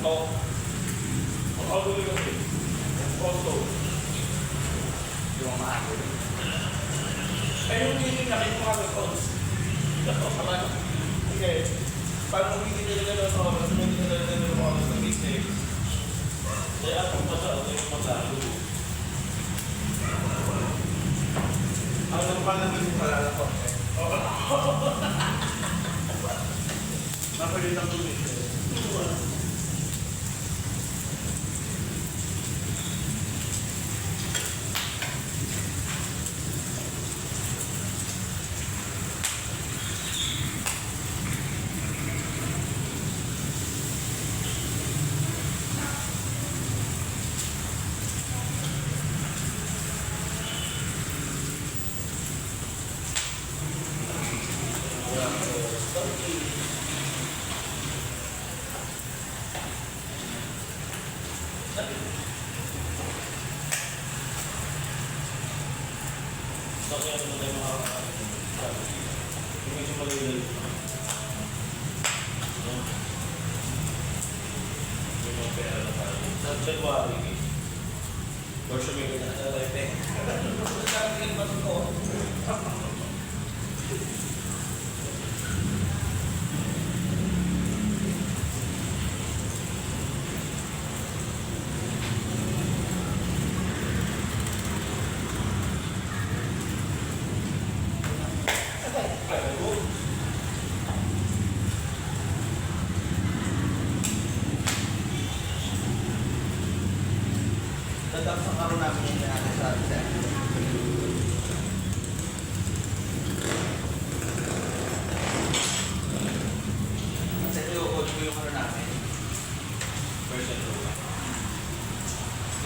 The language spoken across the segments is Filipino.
talk. All the way kasi. Also, Yung mahal. ay yung meeting namin mga response. Tama na. Okay. Pag hindi nila ng oras, hindi nila ng oras ng mistake. Kaya kung masarap yung masarap. Ang pala naman yung palala ko. Napalit ang tuloy. January. Or siya may ganyan na life Tatapos ang araw namin yung natin sa set. Kasi i-hold ko yung ano namin. Version 2.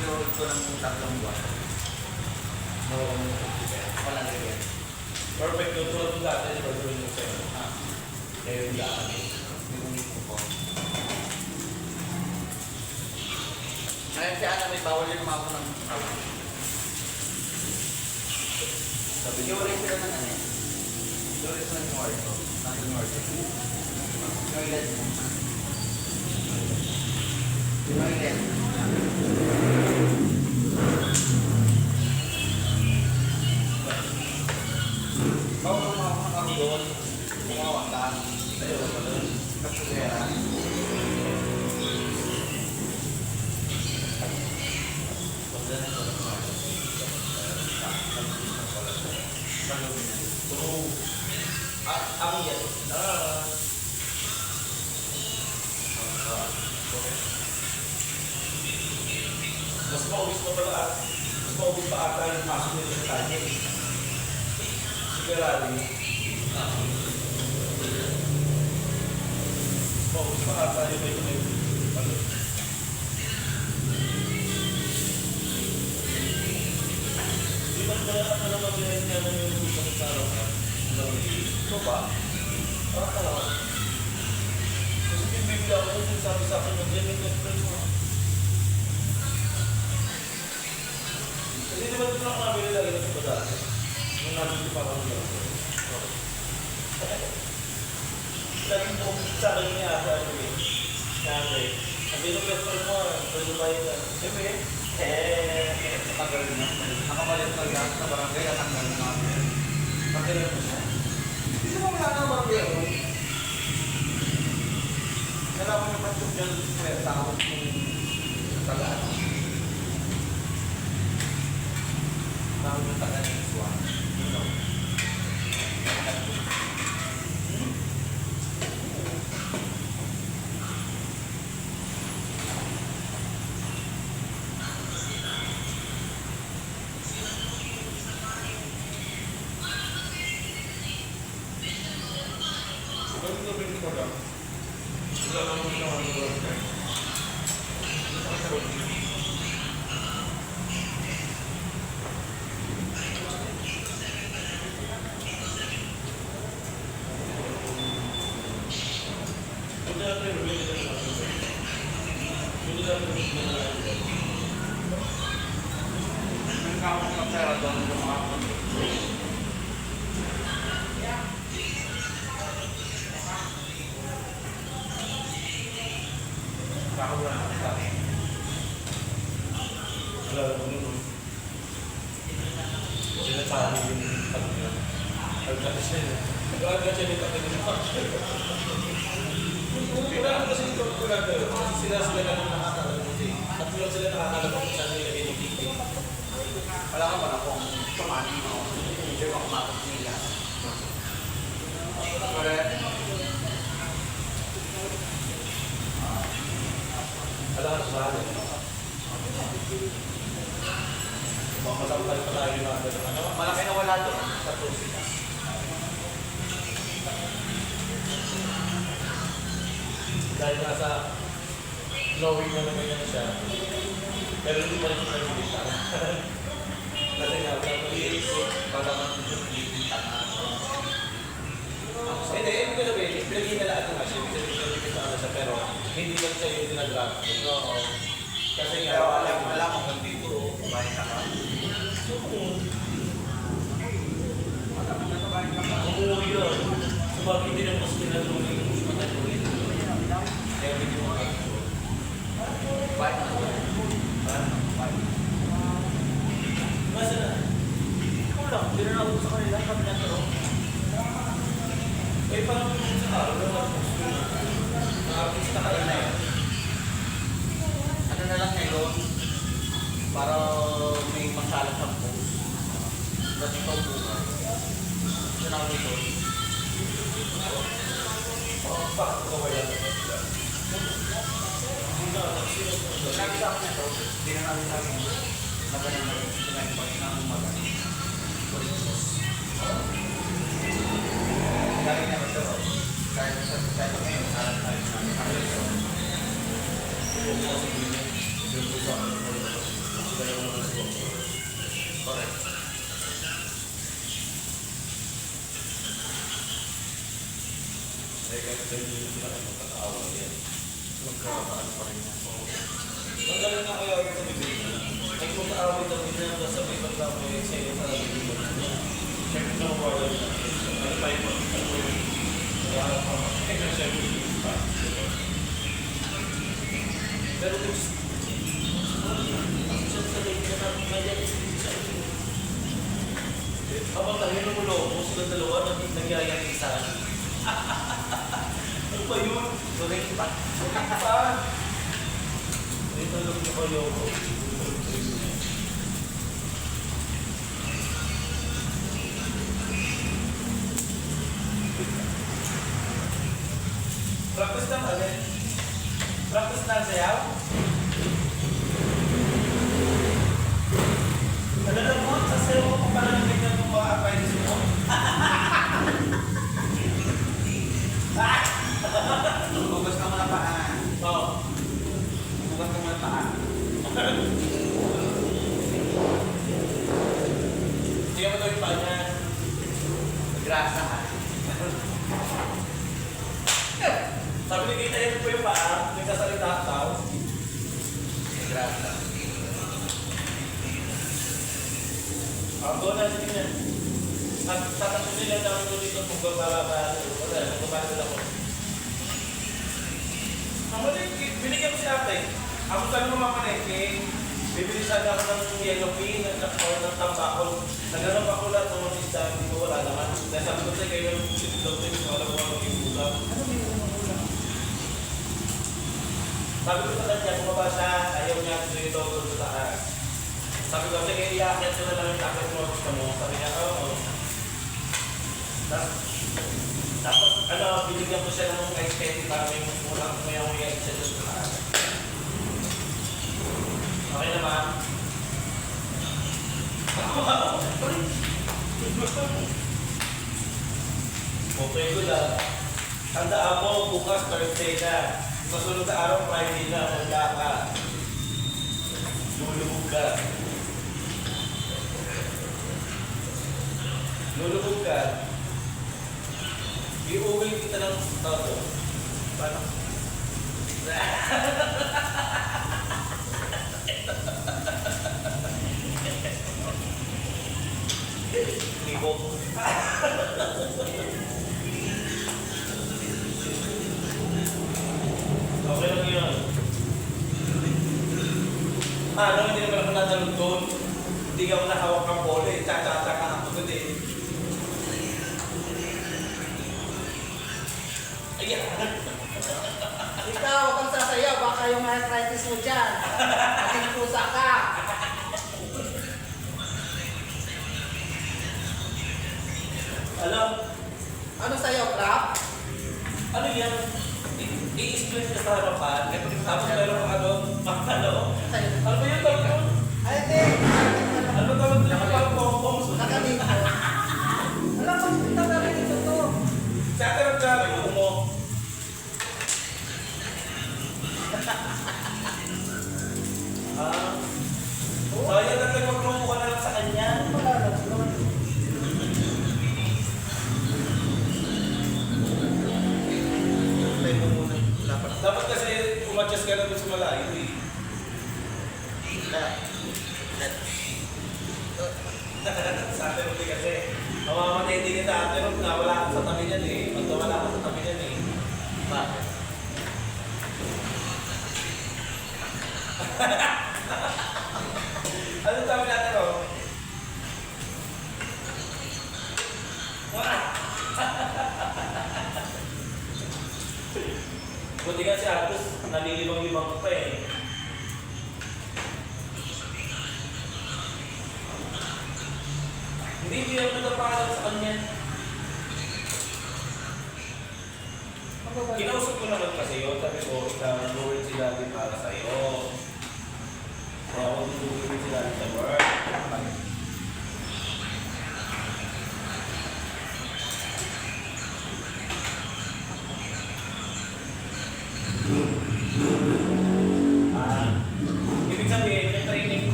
I-hold ko ng 3 buwan. Walang ganyan. Perfect. Yung tulad ng dati, pero gawin yung sa'yo. Kaya yung daan. Yung ko. Ngayon si Ana may bawal yung umako ng sabi niyo ulit sila ng ano eh. Ulit sila ng orto. Ng orto. Toilet. Toilet. Bawal umako ng ako doon. Umawang lang. Tayo ko doon. Kapsulera. Ang yan. Mas maubos pa pala at mas maubos pa ata yung pasok nila sa kanya. Sigurado. Maubos pa ata yung may di ba ano naman binayad niya ng yung gusto sa araw na? Ito ba? Parang kasi bibigla ako yung sabi sa akin ng gaming conference mo. Kasi di ba ito na ako nabili lagi na sa dati? Nung nabili pa ako lang. Lagi po sa akin niya ata ano eh. Sabi, sabi nung best friend mo, pwede ba yun? Sabi, Nakagal na. Nakabalik talaga sa barangay at hanggang na namin. Pagkalan mo siya. Hindi mo wala na barangay ako. Nalaman yung pasok dyan sa tawag ng tagaan. Tawag ng tagaan ng Swan. Kako mo na nakita. Wala mo nun. Sinasabi yung pag yun. Pagkakit siya yun. Pagkakit siya yung pagkakit. Wala naman kasi ito pagkakit. Kasi sila na nang nakakalaman kasi. At lang sila nakakalaman kung saan nila ginigigil. Wala ka pa na kung tumani mo. Hindi mo kumakas nila. Correct? Alam ka sa akin. Makasampal pa tayo na ano? Malaki na wala doon. Sa sila. Dahil nasa glowing na naman yan siya. Pero hindi pa rin siya nagigita. Kasi nga, wala ko iisip para mag-iisip. Hindi, ibig ko sabihin, pinag-iinalaan ko nga siya. Ibig sabihin ko sa siya, pero hindi lang siya yung dinagrab. Oo. Kasi nga, Pero alam mo kung dito, kumain ka ka. umuwi yun. Sabagay din ang mas pinatuloy ng mas matatuloy. Kaya hindi mo makakasuwa. Kumain ka ka. Masa na? Ikaw lang, dinanap ko sa kanila, kami na ito. Eh, parang yung sa araw, na-artista ka rin na yan. Ano na lang ngayon, para may masalat sa post. Ba't ikaw bunga? Sinaw nito. Bakit ko ba yan? Sinabi sa akin ito, hindi na namin sa akin. Magaling na rin. Sinabi pa rin ang magaling. Galing naman ito. Kahit sa ngayon, salat tayo namin. Correct. Magkakakaan pa rin yan. Magaling na kaya sa bibig. Ay kung kaawit ang ina na sa may pagkapo yung sa'yo sa bibig. Siyempre na mawala na. Ano tayo mo? Kaya ako makakaya na siya bibig pa. Pero kung siya sa bibig na nangyayari sa bibig. Habang tayo mo loob, sila dalawa nangyayari sa akin. Ano ba yun? Tuloy pa. Pa! May talog na kayo ko. Practice na kami. Practice na ang sayaw. Alam mo, sa sayaw ko pa pala nagignan ng mga appliances mo. Bugas ka muna paan. Oo. Bugas ka muna paan. Hindi ka matawin pa niya. Grasa ka. Sabi ni Kita, yun po yung paa. Nagsasalita ang tao. Grasa. Ako na sa tingnan. At tatanong nila namin ko dito kung bababa. Wala, nagpapasal ako. Binigyan ko si ate. Ako sana mamamalengke. Bibili sana ako ng yellow pin at ng tambakol. Naghanap ako lahat ng mga isda. Hindi ko wala naman. Dahil sabi ko sa'yo kayo yung sitilog din. Wala ko maging ulam. Ano may mga ulam? Sabi ko sa kanya, bumaba siya. Ayaw niya gusto yung logo sa taas. Sabi ko, sige, iakit ko na lang yung takit mo. Gusto mo. Sabi niya, oo. Tapos, binigyan ko siya ng ice candy para may uyak siya doon sa taas. Okay na ba? Okay, good ah. Tandaan mo, bukas Thursday na. Sa sunod na araw, Friday na. Wala ka. Lulubog ka. Lulubog ka. Iuwi kita ng todo. Paano? Libo. Okay lang yun. Ano, hindi naman ako nadalog doon. Hindi ka mo nakawak ng bola eh. Tsaka ako doon eh. Ayan. Ikaw, huwag kang sasayaw. Baka yung arthritis mo dyan. Maging pusa ka. Alam, Ano sa'yo, crap? ano yan? I-explain ka sa harapan. Tapos meron ka doon. Ano? Sa'yo. Ano ba yung tawag doon? Ay, hindi. Ano ba tawag doon? Parang pom-poms. Nakalito. Alam mo, ito na rin ito to. Sa atin ang sabi mo. Ah. So, yan ang nagpag-promo ka na lang sa kanya. Wala lang. Tayo mo muna. Lapat. Dapat kasi umadjust ka na doon sa malayo eh. Sa atin hindi kasi. Mamamatay din kita ate Rob na wala ka sa tabi niyan eh. Pag wala ka sa tabi niyan eh. Bakit? Ano sabi natin Rob? Buti nga si Atos, nalilibang-libang ko pa eh. Hindi ako nagpapalam sa kanya. Kinausap ko naman kasi yun, sabi ko, lower si Daddy para sa'yo. Kaya ako tutulungin si Daddy sa work. Ibig sabihin,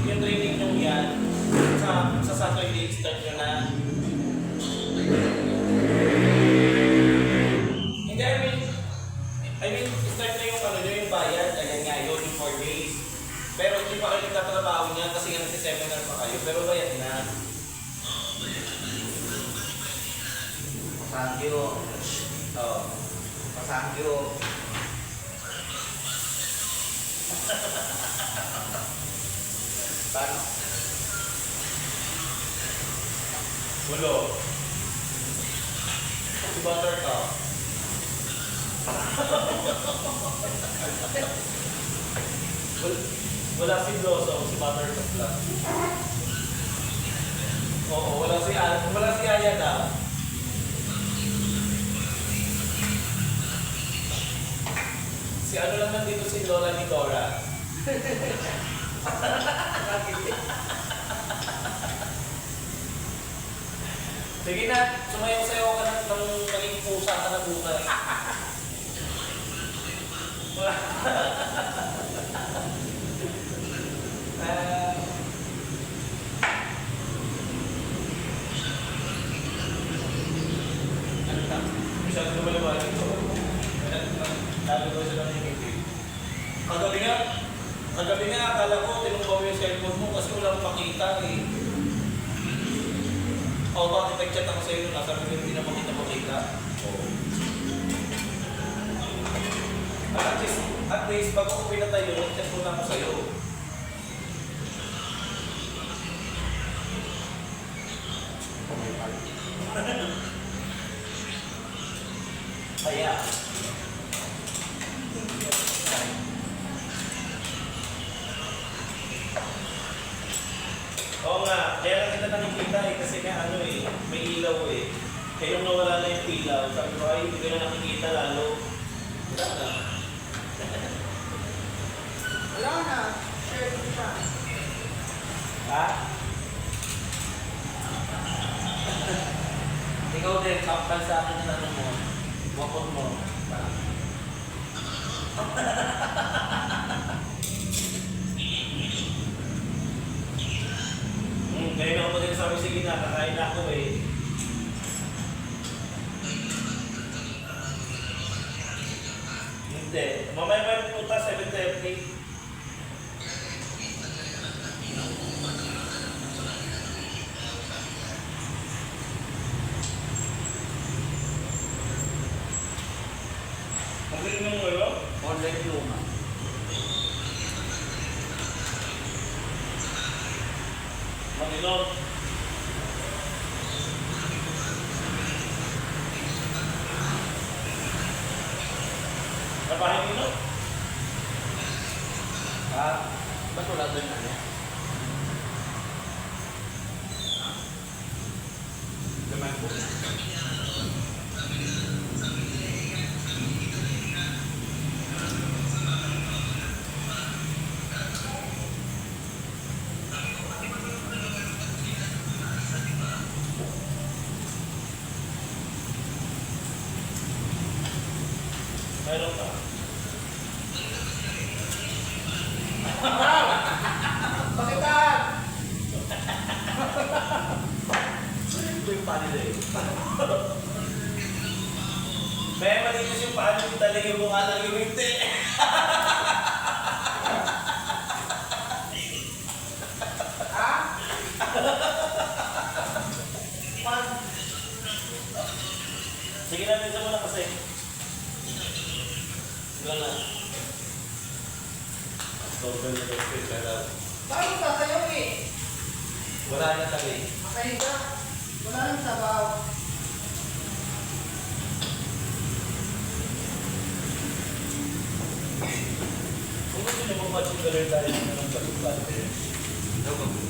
yung training nyo yan, sa Saturday, start nyo na. Hindi, I mean, start na yung ano nyo, yung bayad, ayan nga yun, yung 4 days. Pero hindi pa kayo nagtatrabaho niya kasi nga nag-seminar pa kayo, pero bayad na. Pasangyo. Oo. Pasangyo. Paano? Bulo. Si Butter ka. Wala si Blossom, si Buttercup lang. Oo, wala si Aya na. Si ano lang nandito si Lola ni Dora. Sige na, sumayaw-sayaw ka ng maging pusa ka na bukas. Ano ka? Masyado na malaman ito. Lalo daw siya ng ngiti. Kagabi nga, akala ko, tinumbaw yung cellphone mo kasi walang makita eh. O, bakit nag-chat ako sa'yo nung nasa rin hindi na makita. Oo. At least, bago ko pinatayo, nag-chat muna ako sa'yo. Kaya. Oo nga, kaya lang kita nakikita eh, kasi nga ano eh, may ilaw eh. Kaya yung nawala na yung ilaw, sabi ko ay hindi ko na nakikita lalo. Wala na. Wala na. Share ko siya. Ha? Ikaw din, kapal sa akin yung ano mo. Wakot mo. Ngayon ako din sabi, sige na, kakain na ako eh. Hindi. Mamaya pa yung puta, 7:30. Ang galing ng ano? Online luma. Minor. Trabahin minor. Ba't wala doon ano? Laman po. Mayroon ka. Pakitan! Ito yung panila eh. May malinis yung paano yung talaga yung mukha talaga yung hindi. Ha? Pag Sige na, minsan mo na kasi. Gano'n na. Sobrang na daw kayo kaya paano sasayaw eh? Wala na tabi. Makahiga. Wala nang sabaw. Kung gusto niyo mag-match yung color tayo ng pagkakas. Ito ba?